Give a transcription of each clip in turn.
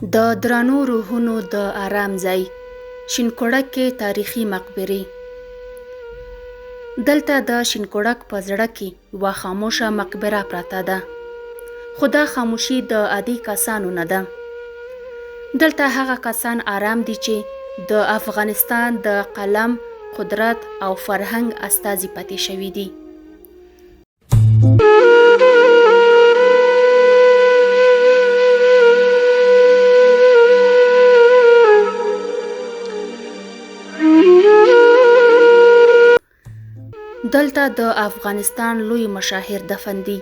د درنو روحونو د آرام ځای شینکوړک کې تاریخي مقبرې. دلته د شینکوړک په زړه کې یوه خاموشه مقبره پراته ده، خو دا خاموشي د عادي کسانو نه ده. دلته هغه کسان آرام دي چې د افغانستان د قلم، قدرت او فرهنګ استازي پاتې شوي دي. دلته د افغانستان لوی مشاهیر دفن دي،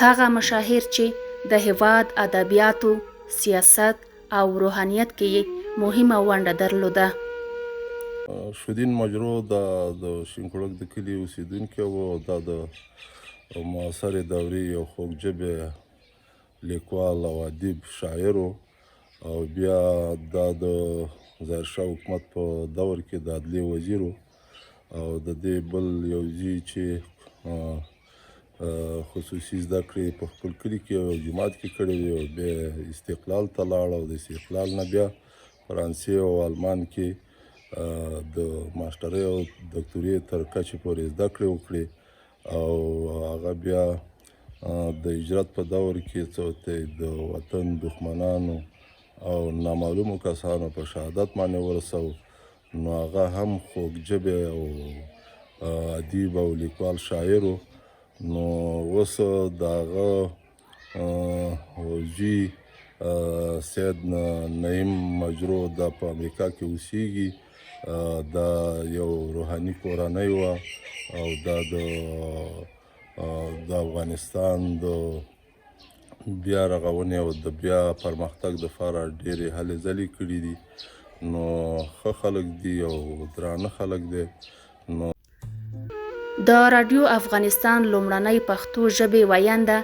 هغه مشاهیر چې د هیواد ادبیاتو، سیاست او روحانیت کې مهمه ونډه درلوده. شودین مجرو د شینکوړک د کلي اوسیدونکی و. دا د معاصرې دورې یو خوږژبی لیکوال او ادیب شاعر و، او بیا دا د ظاهرشاه حکومت په دور کې د عدلیې وزیر و، او د دې بل یو ځای چې خصوصي زده کړې په خپل کلي کې او جومات کې کړې وې، او بیا استقلال ته لاړ، او د استقلال نه بیا فرانسې او آلمان کې د ماسټرۍ او دکتورۍ تر کچې پورې زده کړې وکړې، او هغه بیا د هجرت په دور کې څه د وطن دښمنانو او نامعلومو کسانو په شهادت باندې ورسو. نو هغه هم خوږژبی او ادیب او لیکوال شاعر و. نو اوس د هغه زوی سید نعیم مجرو دا په امریکا کې اوسیږي. دا یو روحاني کورنۍ وه، او دا د افغانستان د بیا رغونې او د بیا پرمختګ دپاره ډېرې هلې ځلې کړي دي. نو ښه خلک دي او درانه خلک دی. نو د رادیو افغانستان لومړنۍ پښتو ژبې ویونده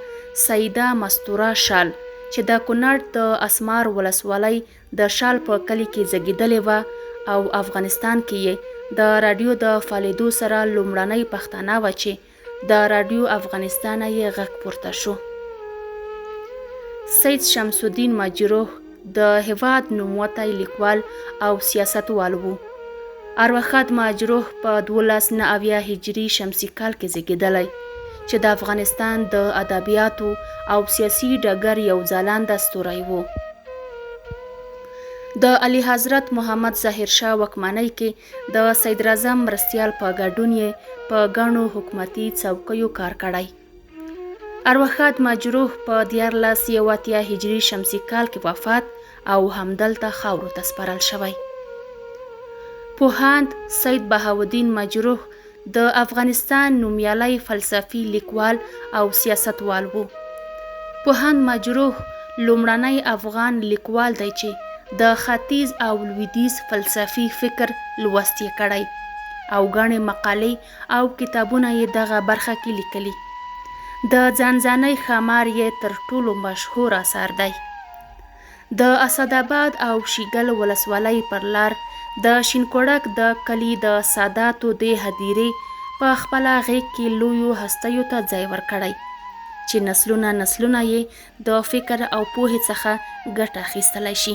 سیده مستوره شال چې د کونړ د اسمار ولسوالۍ د شال په کلي کې زیږېدلې وه، او افغانستان کې یې د رادیو د فعالېدو سره لومړنۍ پښتانه وه چې د رادیو افغانستان یې غږ پورته شو. سید شمس الدین مجروح د هیواد نوموتی لیکوال او سیاستوال و. ارواښاد مجروح په 1290 هجري شمسي کال کې زیږېدلی، چې د افغانستان د ادبیاتو او سیاسي ډګر یو ځلانده ستوری و. د اعلی حضرت محمد ظاهر شاه واکمنۍ کې د صدراعظم مرستیال په ګډون یې په ګڼو حکومتي څوکیو کار کړی. ارواښاد مجروح په 1480 هجري شمسي کال کې وفات او همدلته خاورو ته سپارل شوی. پوهاند سید بهاءالدین مجروح د افغانستان نومیالی فلسفي لیکوال او سیاستوال و. پوهاند مجروح لومړنی افغان لیکوال دی چې د ختیځ او لویدیځ فلسفي فکر لوست یې کړی، او ګڼې مقالې او کتابونه یې دغه برخه کې لیکلي. د ځانځانۍ ښامار یې تر ټولو مشهور اثر دی. د اسداباد او شیګل ولسوالۍ پر لار د شینکوړک د کلي د ساداتو د هدیرې په خپله غیږ کې لویو هستیو ته ځای ورکړی، چې نسلونه یې د فکر او پوهې څخه ګټه اخیستلی شي.